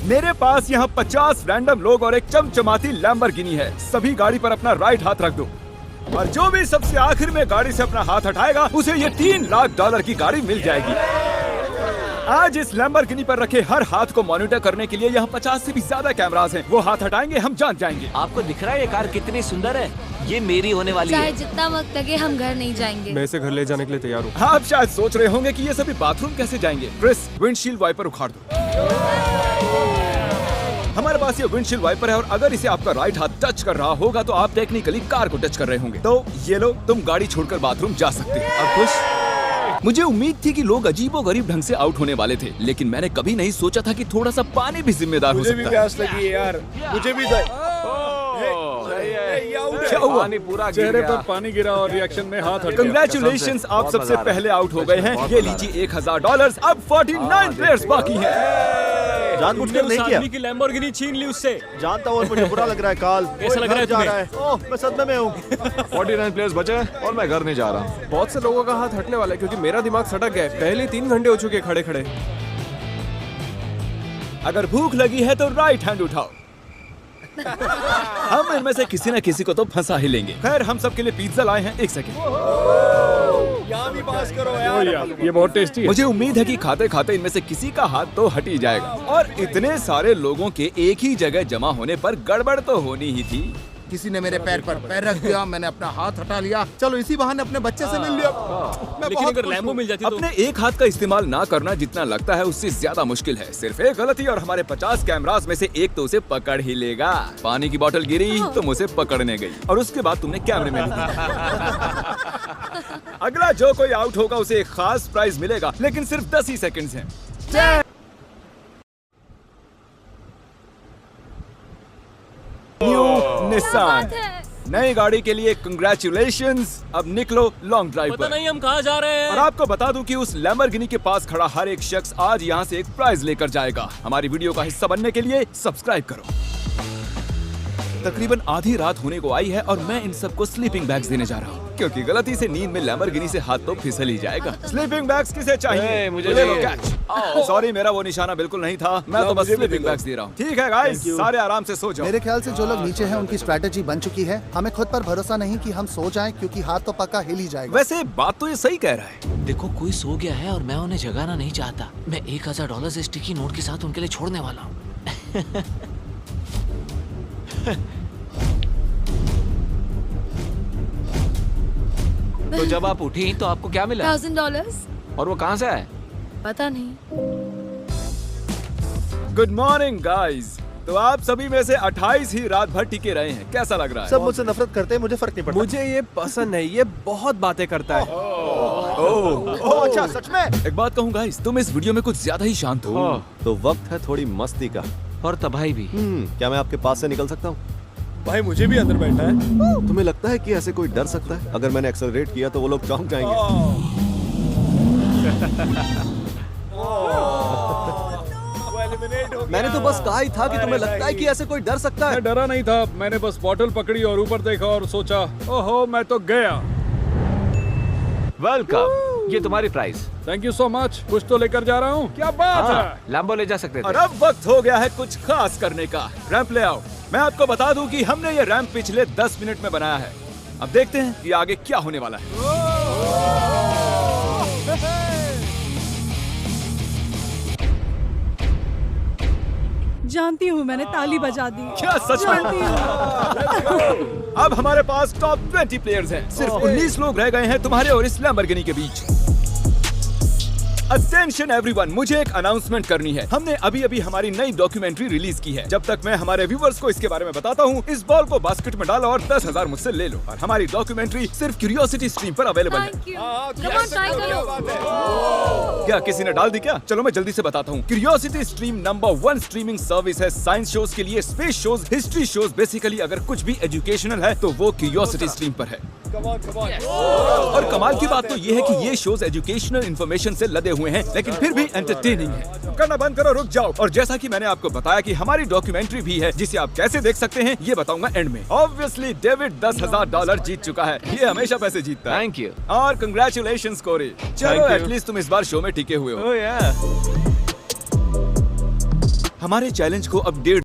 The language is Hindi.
मेरे पास यहाँ 50 रैंडम लोग और एक चमचमाती लैम्बोर्गिनी है। सभी गाड़ी पर अपना राइट हाथ रख दो और जो भी सबसे आखिर में गाड़ी से अपना हाथ हटाएगा उसे ये $3 लाख की गाड़ी मिल जाएगी। आज इस लैम्बोर्गिनी पर रखे हर हाथ को मॉनिटर करने के लिए यहाँ 50 से भी ज्यादा कैमरास हैं। वो हाथ हटाएंगे हम जान जाएंगे। आपको दिख रहा है ये कार कितनी सुंदर है? ये मेरी होने वाली चाहे है। जितना वक्त लगे हम घर नहीं जाएंगे। मैं इसे घर ले जाने के लिए तैयार हूँ। आप शायद सोच रहे होंगे कि ये सभी बाथरूम कैसे जाएंगे। क्रिस, विंडशील्ड वाइपर उखाड़ दो। हमारे पास ये विंडशील्ड वाइपर है और अगर इसे आपका राइट हाथ टच कर रहा होगा तो आप टेक्निकली कार को टच कर रहे होंगे। तो ये लो, तुम गाड़ी छोड़कर बाथरूम जा सकते हो। अब खुश? मुझे उम्मीद थी कि लोग अजीबोगरीब ढंग से आउट होने वाले थे, लेकिन मैंने कभी नहीं सोचा था कि थोड़ा सा पानी भी जिम्मेदार हो सकता है। मुझे भी प्यास लगी है यार, मुझे भी क्या हुआ? पानी पूरा गिर चेहरे गया। पर पानी गिरा और रिएक्शन में हाथ हट गया। कंग्रेचुलेशंस, आप बहुत सबसे मजा आ रहा है। पहले आउट हो गए हैं। ये लीजिए $1000। अब 49 प्लेयर्स बाकी हैं। जानबूझकर नहीं किया। की लैम्बोर्गिनी छीन ली उससे। जानता हूँ और मुझे बुरा लग रहा है। काल कैसा लग रहा है तुम्हें? ओह, मैं सदमे में हूँ। 49 प्लेयर्स बचे हैं और मैं घर नहीं जा रहा हूँ। बहुत से लोगों का हाथ हटने वाला है क्योंकि मेरा दिमाग सटक गया है। पहले 3 घंटे हो चुके खड़े खड़े। अगर भूख लगी है तो राइट हैंड उठाओ। हम इनमें से किसी न किसी को तो फंसा ही लेंगे। खैर, हम सब के लिए पिज्जा लाए हैं। 1 सेकंड। यहाँ भी पास करो यार। ये बहुत टेस्टी है। मुझे उम्मीद है कि खाते खाते इनमें से किसी का हाथ तो हट ही जाएगा। और इतने सारे लोगों के एक ही जगह जमा होने पर गड़बड़ तो होनी ही थी। किसी ने मेरे पैर पर पैर रख दिया, मैंने अपना हाथ हटा लिया। चलो इसी बहाने अपने बच्चे से मिल लिया। मैं लेकिन बहुत अगर खुश लैम्बो हूँ। मिल जाती तो अपने एक हाथ का इस्तेमाल ना करना जितना लगता है उससे ज्यादा मुश्किल है। सिर्फ एक गलती और हमारे 50 कैमरास में से एक तो उसे पकड़ ही लेगा। पानी की बोतल गिरी तुम उसे पकड़ने गई और उसके बाद तुमने कैमरे में अगला जो कोई आउट होगा उसे एक खास प्राइज मिलेगा, लेकिन सिर्फ 10 ही सेकंड्स हैं। न्यू निसान नई गाड़ी के लिए कंग्रेचुलेशंस। अब निकलो लॉन्ग ड्राइव पता पर। नहीं हम कहाँ जा रहे और हैं। आपको बता दूं कि उस लैम्बोर्गिनी के पास खड़ा हर एक शख्स आज यहाँ से एक प्राइज लेकर जाएगा। हमारी वीडियो का हिस्सा बनने के लिए सब्सक्राइब करो। तकरीबन आधी रात होने को आई है और मैं इन सबको स्लीपिंग बैग्स देने जा रहा हूँ, क्योंकि गलती से नींद में लैम्बोर्गिनी से हाथ तो फिसल ही जाएगा। स्लीपिंग बैग्स किसे चाहिए? मुझे ले लो चाहिए। कैच। सॉरी, मेरा वो निशाना बिल्कुल नहीं था। मैं तो बस स्लीपिंग बैग्स दे रहा हूँ। ठीक है गाइस, सारे आराम से सो जाओ। मेरे ख्याल से जो लोग नीचे हैं उनकी स्ट्रैटेजी बन चुकी है। हमें खुद पर भरोसा नहीं कि हम सो जाएं, क्योंकि हाथ तो पक्का हिल ही जाएगा। वैसे बात तो ये सही कह रहा है। देखो, कोई सो गया है और मैं उन्हें जगाना नहीं चाहता। मैं $1000 स्टिकी नोट के साथ उनके लिए छोड़ने वाला हूँ। तो जब आप उठी तो आपको क्या मिला? $1000। और वो कहाँ से आए? पता नहीं। Good morning guys. तो आप सभी में से 28 ही रात भर टिके रहे हैं। कैसा लग रहा है? सब मुझसे नफरत करते हैं, मुझे फर्क नहीं पड़ता। मुझे ये पसंद नहीं, ये बहुत बातें करता है। ओह अच्छा, सच में? एक बात कहूँ गाइस, तुम इस वीडियो में कुछ ज्यादा ही शांत हो। तो वक्त है थोड़ी मस्ती का। और तबाही भी। क्या मैं आपके पास से निकल सकता हूँ? भाई मुझे भी अंदर बैठना है। तुम्हें लगता है कि ऐसे कोई डर सकता है? अगर मैंने एक्सेलरेट किया तो वो लोग चौंक जाएंगे। मैंने तो बस कहा ही था कि तुम्हें लगता है कि ऐसे कोई डर सकता है। मैं डरा नहीं था, मैंने बस बॉटल पकड़ी और ऊपर देखा और सोचा ओहो मैं तो गया। वेलकम, ये तुम्हारी price. Thank you so much. कुछ तो लेकर जा रहा हूँ। क्या बात है? लैम्बो ले जा सकते और थे। अब वक्त हो गया है कुछ खास करने का। रैंप ले आओ। मैं आपको बता दूं कि हमने ये रैंप पिछले 10 मिनट में बनाया है। अब देखते हैं कि आगे क्या होने वाला है। जानती हूँ, मैंने ताली बजा दी। क्या सच में? जानती हूँ। अब हमारे पास टॉप 20 प्लेयर्स हैं। सिर्फ 19 लोग रह गए हैं तुम्हारे और इस लैम्बोर्गिनी के बीच। अटेंशन एवरीवन, मुझे एक अनाउंसमेंट करनी है। हमने अभी अभी हमारी नई डॉक्यूमेंट्री रिलीज की है। जब तक मैं हमारे व्यूवर्स को इसके बारे में बताता हूँ, इस बॉल को बास्केट में डालो और 10,000 मुझसे ले लो। और हमारी डॉक्यूमेंट्री सिर्फ क्यूरियोसिटी स्ट्रीम पर अवेलेबल है। Thank you. Come on, try करो। क्या किसी ने डाल दी क्या? चलो मैं जल्दी से बताता हूँ। Curiosity stream number 1 streaming service है साइंस शोज के लिए, space shows, history shows. Basically अगर कुछ भी एजुकेशनल है तो वो क्यूरियोसिटी स्ट्रीम पर है। और कमाल की बात तो ये है कि ये शोज एजुकेशनल इंफॉर्मेशन से लदे हुए हैं, लेकिन फिर भी एंटरटेनिंग है। करना बंद करो, रुक जाओ। और जैसा कि मैंने आपको बताया कि हमारी डॉक्यूमेंट्री भी है, जिसे आप कैसे देख सकते हैं ये बताऊंगा एंड में। ऑब्वियसली डेविड $10,000 जीत चुका है। ये हमेशा पैसे जीतता है। Thank you. और कंग्रेचुलेशंस कोरी। चलो एटलीस्ट तुम इस बार शो में टिके हुए हो। हमारे चैलेंज को अब 1.5